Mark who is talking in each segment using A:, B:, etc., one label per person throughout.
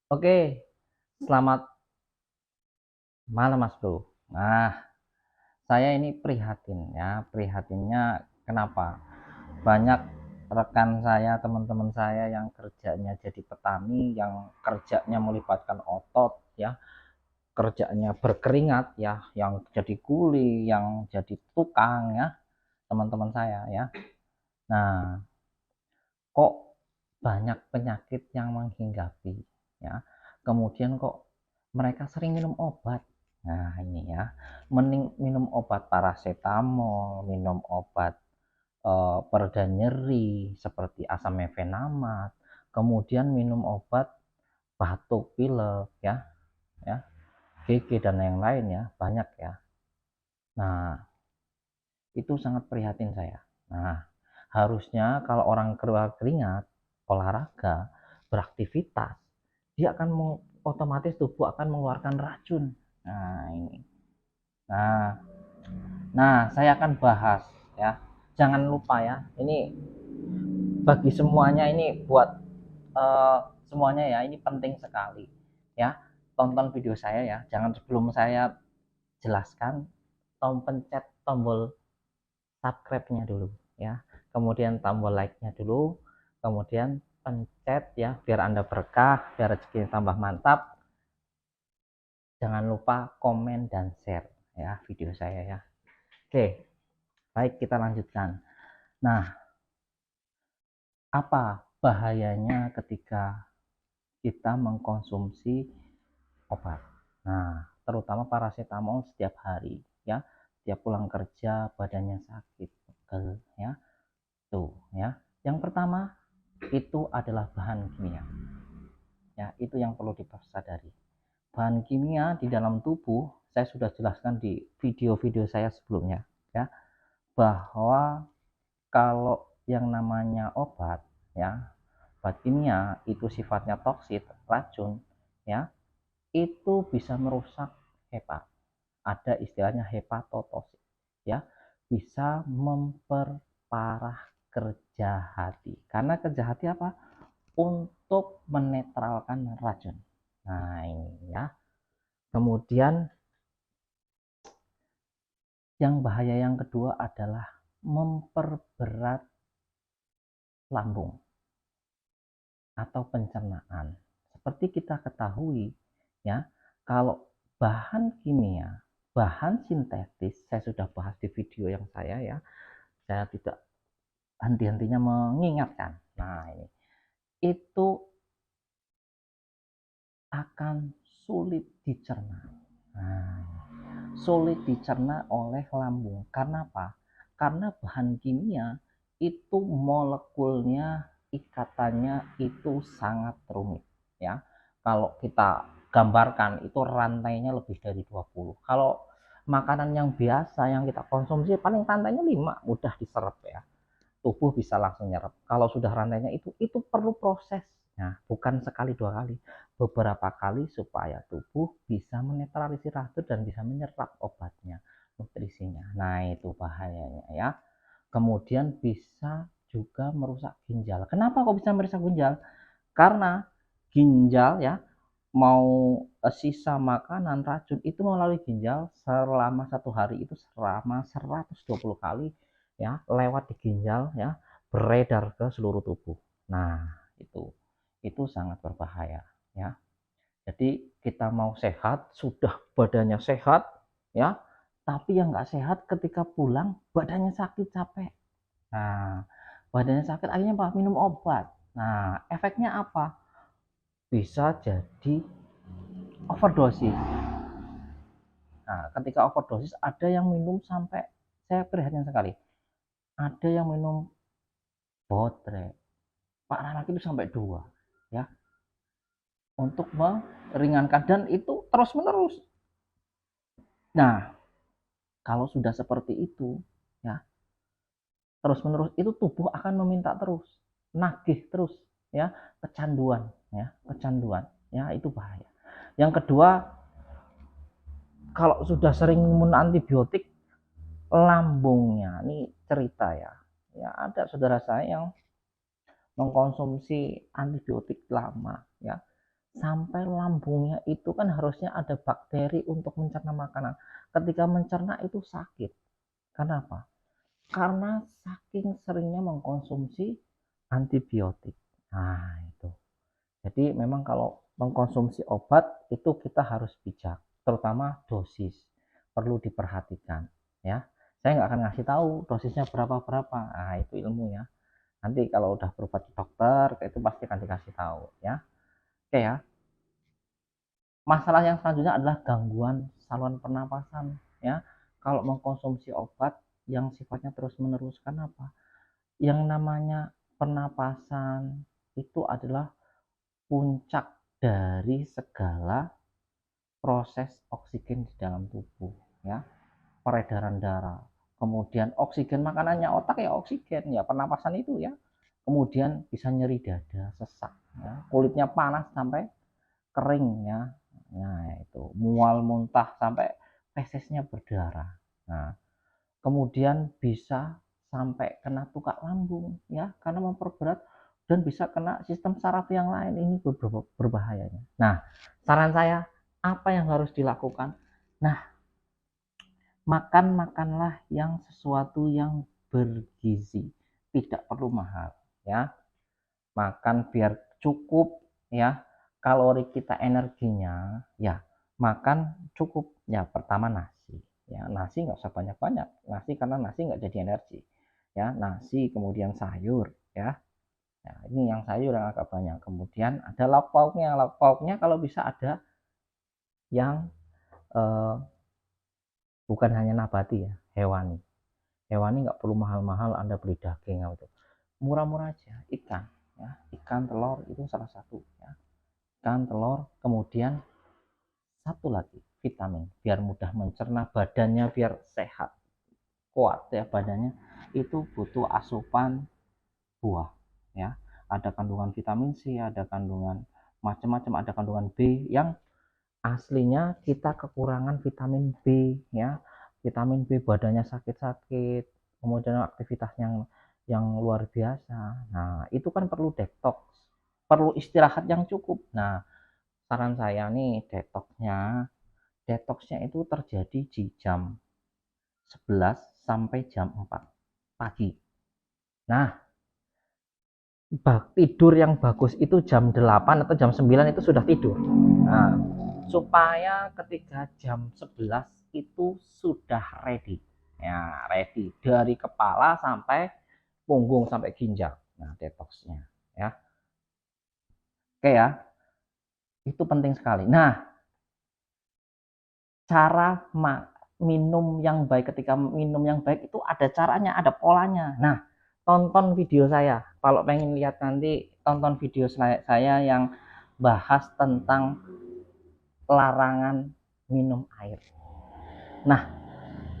A: Oke, selamat malam Mas Bro. Nah, saya ini prihatin ya, prihatinnya kenapa? Banyak rekan saya, teman-teman saya yang kerjanya jadi petani, yang kerjanya melibatkan otot ya, kerjanya berkeringat ya, yang jadi kuli, yang jadi tukang ya, teman-teman saya ya. Nah, kok banyak penyakit yang menghinggapi ya. Kemudian kok mereka sering minum obat. Nah, ini ya. Mending minum obat paracetamol, minum obat pereda nyeri seperti asam mefenamat, kemudian minum obat batuk pilek ya, ya, GG dan yang lain ya, banyak ya. Nah, itu sangat prihatin saya. Nah, harusnya kalau orang keluar keringat, olahraga, beraktivitas, dia akan otomatis tubuh akan mengeluarkan racun. Nah, ini. Nah, saya akan bahas ya. Jangan lupa ya. Ini bagi semuanya, ini buat semuanya ya. Ini penting sekali ya. Tonton video saya ya. Jangan sebelum saya jelaskan, pencet tombol subscribe-nya dulu ya. Kemudian tombol like-nya dulu, kemudian pencet ya biar Anda berkah, biar rezeki tambah mantap. Jangan lupa komen dan share ya video saya ya. Oke, baik kita lanjutkan. Nah, apa bahayanya ketika kita mengkonsumsi obat? Nah, terutama paracetamol setiap hari ya. Setiap pulang kerja badannya sakit, pegel ya. Tuh ya. Yang pertama itu adalah bahan kimia. Ya, itu yang perlu disadari. Bahan kimia di dalam tubuh saya sudah jelaskan di video-video saya sebelumnya ya, bahwa kalau yang namanya obat ya, obat kimia itu sifatnya toksit, racun ya, itu bisa merusak hepa. Ada istilahnya hepatotoksik ya, bisa memperparah kerja hati. Karena kerja hati apa? Untuk menetralkan racun. Nah, ini ya. Kemudian yang bahaya yang kedua adalah memperberat lambung atau pencernaan. Seperti kita ketahui ya, kalau bahan kimia, bahan sintetis, saya sudah bahas di video yang saya ya. Saya tidak henti-hentinya mengingatkan. Nah, ini itu akan sulit dicerna. Nah, sulit dicerna oleh lambung. Karena apa? Karena bahan kimia itu molekulnya, ikatannya itu sangat rumit ya. Kalau kita gambarkan itu rantainya lebih dari 20. Kalau makanan yang biasa yang kita konsumsi paling rantainya 5 mudah diserap ya. Tubuh bisa langsung nyerap. Kalau sudah rantainya itu perlu proses. Nah, bukan sekali dua kali, beberapa kali supaya tubuh bisa menetralisir racun dan bisa menyerap obatnya, nutrisinya. Nah, itu bahayanya ya. Kemudian bisa juga merusak ginjal. Kenapa kok bisa merusak ginjal? Karena ginjal ya, mau sisa makanan racun itu melalui ginjal selama 1 hari itu selama 120 kali ya, lewat di ginjal ya, beredar ke seluruh tubuh. Nah, itu sangat berbahaya ya. Jadi kita mau sehat, sudah badannya sehat ya, tapi yang nggak sehat ketika pulang badannya sakit, capek. Nah, badannya sakit akhirnya apa? Minum obat. Nah, efeknya apa? Bisa jadi overdosis. Nah, ketika overdosis ada yang minum sampai, saya prihatin sekali, ada yang minum botre, Pak Anak itu sampai 2 ya, untuk meringankan, dan itu terus menerus. Nah, kalau sudah seperti itu ya, terus menerus itu tubuh akan meminta terus, nagih terus ya, kecanduan ya, itu bahaya. Yang kedua, kalau sudah sering minum antibiotik, lambungnya ini cerita ya. Ya, ada saudara saya yang mengkonsumsi antibiotik lama ya, sampai lambungnya itu kan harusnya ada bakteri untuk mencerna makanan. Ketika mencerna itu sakit. Kenapa? Karena saking seringnya mengkonsumsi antibiotik. Nah, itu. Jadi memang kalau mengkonsumsi obat itu kita harus bijak, terutama dosis. Perlu diperhatikan, ya. Saya nggak akan ngasih tahu dosisnya berapa-berapa. Nah, itu ilmu ya. Nanti kalau udah berobat ke dokter, itu pasti akan dikasih tahu, ya. Oke ya. Masalah yang selanjutnya adalah gangguan saluran pernapasan, ya. Kalau mengkonsumsi obat yang sifatnya terus-menerus, kenapa? Yang namanya pernapasan itu adalah puncak dari segala proses oksigen di dalam tubuh, ya. Peredaran darah, kemudian oksigen makanannya otak ya oksigen, ya pernapasan itu ya. Kemudian bisa nyeri dada, sesak, ya. Kulitnya panas sampai kering ya. Nah, itu mual muntah sampai fesesnya berdarah. Nah, kemudian bisa sampai kena tukak lambung ya, karena memperberat, dan bisa kena sistem saraf yang lain. Ini berbahayanya. Nah, saran saya apa yang harus dilakukan? Nah, makanlah yang sesuatu yang bergizi, tidak perlu mahal ya. Makan biar cukup ya, kalori kita, energinya ya, makan cukup ya. Pertama nasi ya, nasi nggak usah banyak-banyak nasi, karena nasi nggak jadi energi ya. Nasi, kemudian sayur ya. Nah, ini yang sayur yang agak banyak. Kemudian ada lauk pauknya kalau bisa ada yang bukan hanya nabati ya, hewani nggak perlu mahal-mahal Anda beli daging atau itu, murah-murah aja. Ikan ya, ikan, telur itu salah satu ya. Ikan, telur, kemudian satu lagi vitamin biar mudah mencerna, badannya biar sehat kuat ya. Badannya itu butuh asupan buah ya. Ada kandungan vitamin C, ada kandungan macam-macam, ada kandungan B yang aslinya kita kekurangan vitamin B ya. Vitamin B badannya sakit-sakit, kemudian aktivitas yang luar biasa. Nah, itu kan perlu detox, perlu istirahat yang cukup. Nah, saran saya nih, detoxnya itu terjadi di jam 11 sampai jam 4 pagi. Nah, tidur yang bagus itu jam 8 atau jam 9 itu sudah tidur. Nah, supaya ketika jam 11 itu sudah ready. Ya, ready dari kepala sampai punggung sampai ginjal. Nah, detoxnya ya. Oke ya. Itu penting sekali. Nah, cara minum yang baik, ketika minum yang baik itu ada caranya, ada polanya. Nah, tonton video saya. Kalau pengen lihat nanti, tonton video saya yang bahas tentang larangan minum air. Nah,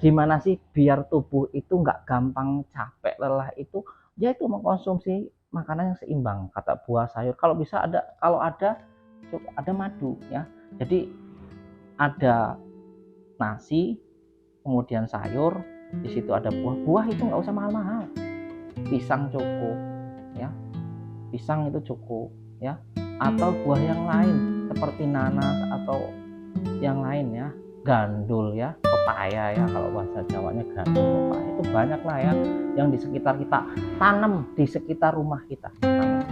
A: gimana sih biar tubuh itu nggak gampang capek, lelah itu, yaitu mengkonsumsi makanan yang seimbang. Kata buah, sayur, kalau bisa ada, kalau ada madu ya. Jadi ada nasi, kemudian sayur, di situ ada buah itu nggak usah mahal-mahal. Pisang cukup ya, pisang itu cukup ya, atau buah yang lain seperti nanas atau yang lain ya, gandul ya, pepaya ya, kalau bahasa Jawanya gandul, pepaya itu banyak lah ya, yang di sekitar kita, tanam di sekitar rumah kita.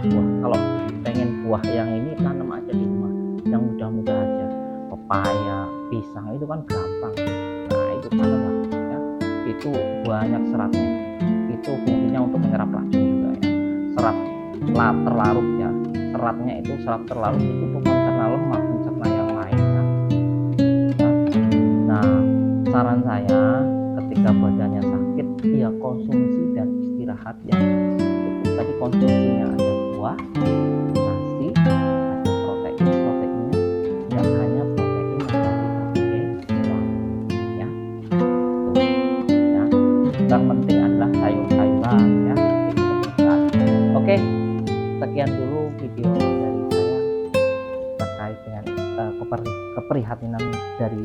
A: Buah, kalau pengen buah yang ini, tanam aja di rumah yang mudah-mudah aja. Pepaya, pisang itu kan gampang. Nah, itu tanam lah ya, itu banyak seratnya, itu fungsinya untuk menyerap racun juga ya. Serat terlarut ya, seratnya itu, serat terlarut itu untuk mencerna lemak, mencerna yang lain ya. Nah, saran saya ketika badannya sakit, ya konsumsi dan istirahat yang cukup. Tadi konsumsinya ada buah, nasi, ada proteinnya nggak hanya protein atau vitamin ya. Tuh, ya. Yang penting adalah sayur-sayuran ya. Itu penting sekali. Oke, sekian dulu video dari saya terkait dengan keprihatinan dari